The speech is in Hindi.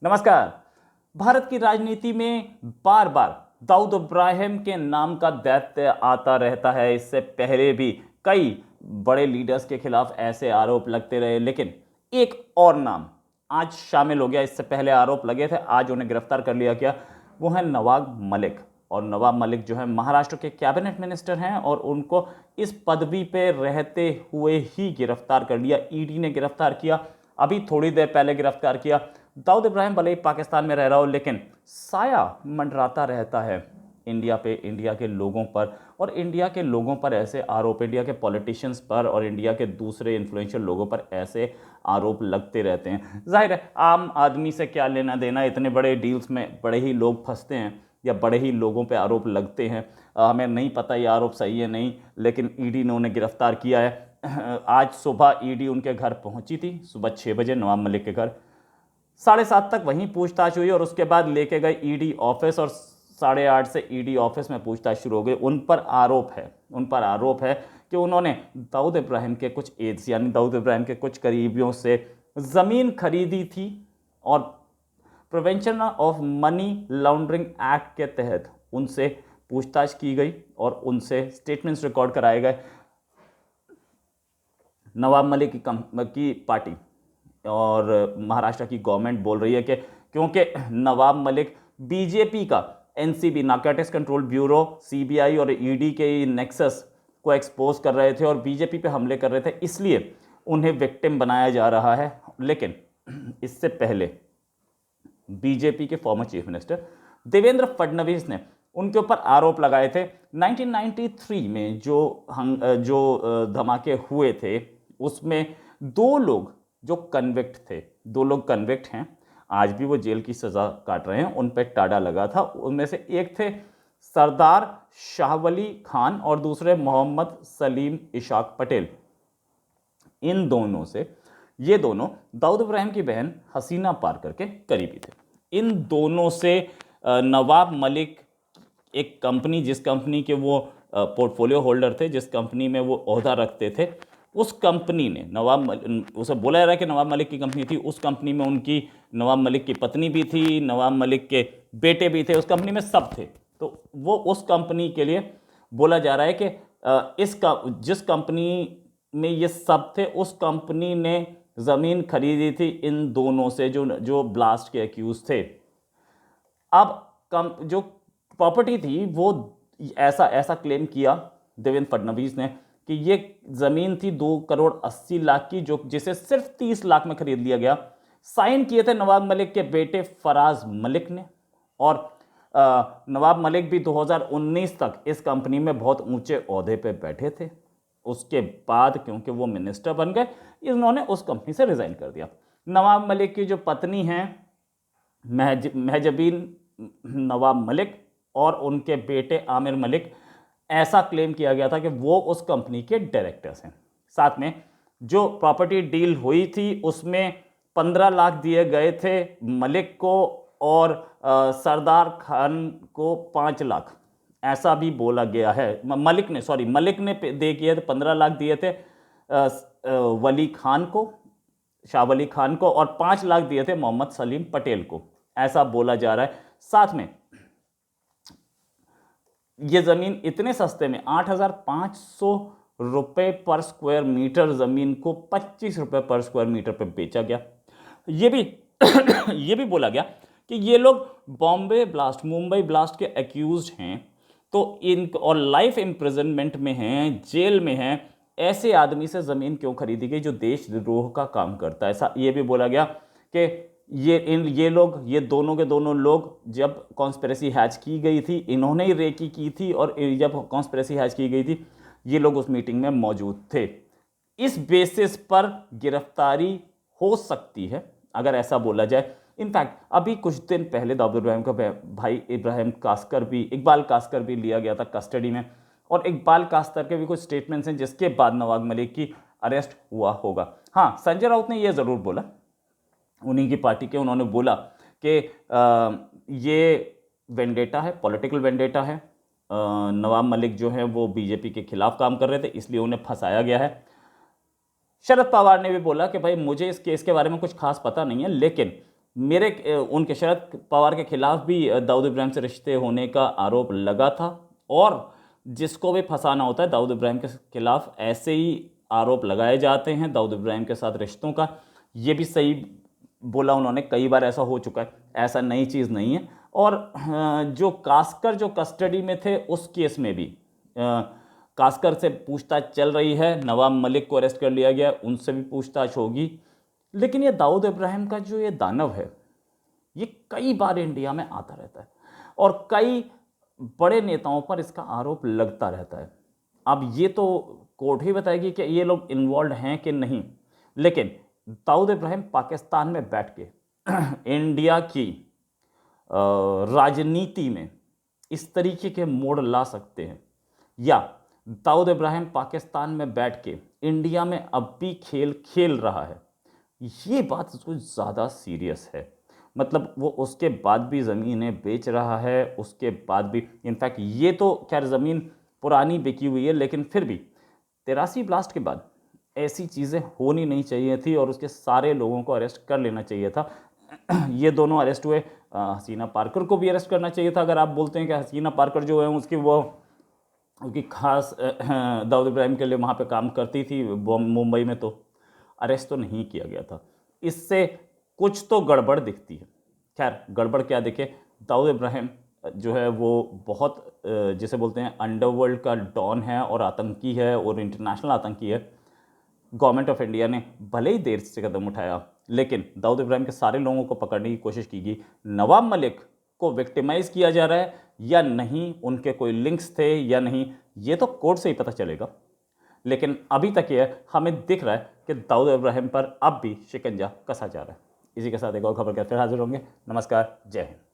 नमस्कार। भारत की राजनीति में बार बार दाऊद इब्राहिम के नाम का दैत्य आता रहता है। इससे पहले भी कई बड़े लीडर्स के खिलाफ ऐसे आरोप लगते रहे, लेकिन एक और नाम आज शामिल हो गया। इससे पहले आरोप लगे थे, आज उन्हें गिरफ्तार कर लिया गया। वो है नवाब मलिक। और नवाब मलिक जो है महाराष्ट्र के कैबिनेट मिनिस्टर हैं और उनको इस पदवी पे रहते हुए ही गिरफ्तार कर लिया। ईडी ने गिरफ्तार किया, अभी थोड़ी देर पहले गिरफ्तार किया। दाऊद इब्राहिम भले ही पाकिस्तान में रह रहा हो, लेकिन साया मंडराता रहता है इंडिया पे, इंडिया के लोगों पर। और इंडिया के लोगों पर ऐसे आरोप, इंडिया के पॉलिटिशियंस पर और इंडिया के दूसरे इन्फ्लुएंशियल लोगों पर ऐसे आरोप लगते रहते हैं। जाहिर है आम आदमी से क्या लेना देना, इतने बड़े डील्स में बड़े ही लोग फंसते हैं या बड़े ही लोगों पे आरोप लगते हैं। हमें नहीं पता ये आरोप सही है नहीं, लेकिन ईडी ने उन्हें गिरफ्तार किया है। आज सुबह ईडी उनके घर पहुंची थी, सुबह 6 बजे नवाब मलिक के घर। 7:30 तक वहीं पूछताछ हुई और उसके बाद लेके गए ईडी ऑफिस और 8:30 से ईडी ऑफिस में पूछताछ शुरू हो गई। उन पर आरोप है कि उन्होंने दाऊद इब्राहिम के कुछ एड्स यानी दाऊद इब्राहिम के कुछ करीबियों से ज़मीन खरीदी थी और prevention of money laundering act के तहत उनसे पूछताछ की गई और उनसे स्टेटमेंट्स रिकॉर्ड कराए गए। नवाब मलिक की पार्टी और महाराष्ट्र की गवर्नमेंट बोल रही है कि क्योंकि नवाब मलिक बीजेपी का NCB narcotics control bureau, CBI और ईडी के नेक्सस को एक्सपोज कर रहे थे और बीजेपी पे हमले कर रहे थे, इसलिए उन्हें विक्टिम बनाया जा रहा है। लेकिन इससे पहले बीजेपी के former chief minister Devendra Fadnavis ने उनके ऊपर आरोप लगाए थे। 1993 में जो धमाके हुए थे उसमें दो लोग कन्विक्ट हैं, आज भी वो जेल की सजा काट रहे हैं, उन पर टाड़ा लगा था। उनमें से एक थे सरदार शाहवली खान और दूसरे मोहम्मद सलीम इशाक पटेल। इन दोनों से ये दोनों दाऊद इब्राहिम की बहन हसीना पारकर के करीबी थे। इन दोनों से नवाब मलिक एक कंपनी, जिस कंपनी के वो पोर्टफोलियो होल्डर थे, जिस कंपनी में वो ओहदा रखते थे, उस कंपनी ने उसे बोला जा रहा है कि नवाब मलिक की कंपनी थी। उस कंपनी में उनकी नवाब मलिक की पत्नी भी थी, नवाब मलिक के बेटे भी थे, उस कंपनी में सब थे। तो वो उस कंपनी के लिए बोला जा रहा है कि जिस कंपनी में ये सब थे उस कंपनी ने ज़मीन खरीदी थी इन दोनों से जो ब्लास्ट के एक्यूज थे। अब जो प्रॉपर्टी थी वो ऐसा क्लेम किया देवेंद्र फडणवीस ने कि ये ज़मीन थी 2,80,00,000 की, जिसे सिर्फ 30 लाख में खरीद लिया गया। साइन किए थे नवाब मलिक के बेटे फराज मलिक ने। और नवाब मलिक भी 2019 तक इस कंपनी में बहुत ऊंचे ओहदे पे बैठे थे। उसके बाद क्योंकि वो मिनिस्टर बन गए, इन्होंने उस कंपनी से रिजाइन कर दिया। नवाब मलिक की जो पत्नी हैं महजबीन नवाब मलिक और उनके बेटे आमिर मलिक, ऐसा क्लेम किया गया था कि वो उस कंपनी के डायरेक्टर्स हैं। साथ में जो प्रॉपर्टी डील हुई थी उसमें 15 लाख दिए गए थे मलिक को और सरदार खान को 5 लाख, ऐसा भी बोला गया है। मलिक ने दे किए थे 15 लाख दिए थे वली खान को, शाह वली खान को, और 5 लाख दिए थे मोहम्मद सलीम पटेल को, ऐसा बोला जा रहा है। साथ में ये ज़मीन इतने सस्ते में 8,500 रुपये पर स्क्वायर मीटर ज़मीन को 25 रुपये पर स्क्वायर मीटर पर बेचा गया। ये भी ये भी बोला गया कि ये लोग बॉम्बे ब्लास्ट, मुंबई ब्लास्ट के एक्यूज्ड हैं, तो और लाइफ इम्प्रिजनमेंट में हैं, जेल में हैं। ऐसे आदमी से ज़मीन क्यों खरीदी गई जो देशद्रोह का काम करता है? ऐसा ये भी बोला गया कि ये दोनों के दोनों लोग, जब कॉन्स्पिरेसी हैच की गई थी, इन्होंने ही रेकी की थी, और जब कॉन्स्पिरेसी हैच की गई थी ये लोग उस मीटिंग में मौजूद थे। इस बेसिस पर गिरफ्तारी हो सकती है अगर ऐसा बोला जाए। इनफैक्ट अभी कुछ दिन पहले दाऊद इब्राहिम का भाई इकबाल कास्कर भी लिया गया था कस्टडी में, और इकबाल कास्कर के भी कुछ स्टेटमेंट्स हैं जिसके बाद नवाब मलिक की अरेस्ट हुआ होगा। हाँ, संजय राउत ने यह ज़रूर बोला, उन्हीं की पार्टी के, उन्होंने बोला कि ये वेंडेटा है, पॉलिटिकल वेंडेटा है। नवाब मलिक जो है वो बीजेपी के खिलाफ काम कर रहे थे, इसलिए उन्हें फंसाया गया है। शरद पवार ने भी बोला कि भाई मुझे इस केस के बारे में कुछ खास पता नहीं है, लेकिन उनके शरद पवार के खिलाफ भी दाऊद इब्राहिम से रिश्ते होने का आरोप लगा था। और जिसको भी फंसाना होता है दाऊद इब्राहिम के खिलाफ ऐसे ही आरोप लगाए जाते हैं दाऊद इब्राहिम के साथ रिश्तों का। ये भी सही बोला उन्होंने, कई बार ऐसा हो चुका है, ऐसा नई चीज़ नहीं है। और जो कास्कर जो कस्टडी में थे उस केस में भी कास्कर से पूछताछ चल रही है, नवाब मलिक को अरेस्ट कर लिया गया, उनसे भी पूछताछ होगी। लेकिन ये दाऊद इब्राहिम का जो ये दानव है ये कई बार इंडिया में आता रहता है और कई बड़े नेताओं पर इसका आरोप लगता रहता है। अब ये तो कोर्ट ही बताएगी कि ये लोग इन्वॉल्व हैं कि नहीं, लेकिन दाऊद इब्राहिम पाकिस्तान में बैठ के इंडिया की राजनीति में इस तरीके के मोड़ ला सकते हैं, या दाऊद इब्राहिम पाकिस्तान में बैठ के इंडिया में अब भी खेल खेल रहा है, ये बात कुछ ज़्यादा सीरियस है। मतलब वो उसके बाद भी ज़मीनें बेच रहा है, उसके बाद भी, इनफैक्ट ये तो खैर ज़मीन पुरानी बिकी हुई है, लेकिन फिर भी 83 ब्लास्ट के बाद ऐसी चीज़ें होनी नहीं चाहिए थी और उसके सारे लोगों को अरेस्ट कर लेना चाहिए था। ये दोनों अरेस्ट हुए, हसीना पारकर को भी अरेस्ट करना चाहिए था। अगर आप बोलते हैं कि हसीना पारकर जो है उसकी खास दाऊद इब्राहिम के लिए वहाँ पे काम करती थी मुंबई में, तो अरेस्ट तो नहीं किया गया था। इससे कुछ तो गड़बड़ दिखती है। खैर गड़बड़ क्या दिखे, दाऊद इब्राहिम जो है वो बहुत जिसे बोलते हैं अंडरवर्ल्ड का डॉन है और आतंकी है और इंटरनेशनल आतंकी है। गवर्नमेंट ऑफ इंडिया ने भले ही देर से कदम उठाया, लेकिन दाऊद इब्राहिम के सारे लोगों को पकड़ने की कोशिश की गई। नवाब मलिक को विक्टिमाइज किया जा रहा है या नहीं, उनके कोई लिंक्स थे या नहीं, ये तो कोर्ट से ही पता चलेगा। लेकिन अभी तक ये हमें दिख रहा है कि दाऊद इब्राहिम पर अब भी शिकंजा कसा जा रहा है। इसी के साथ एक और खबर के फिर हाजिर होंगे। नमस्कार, जय हिंद।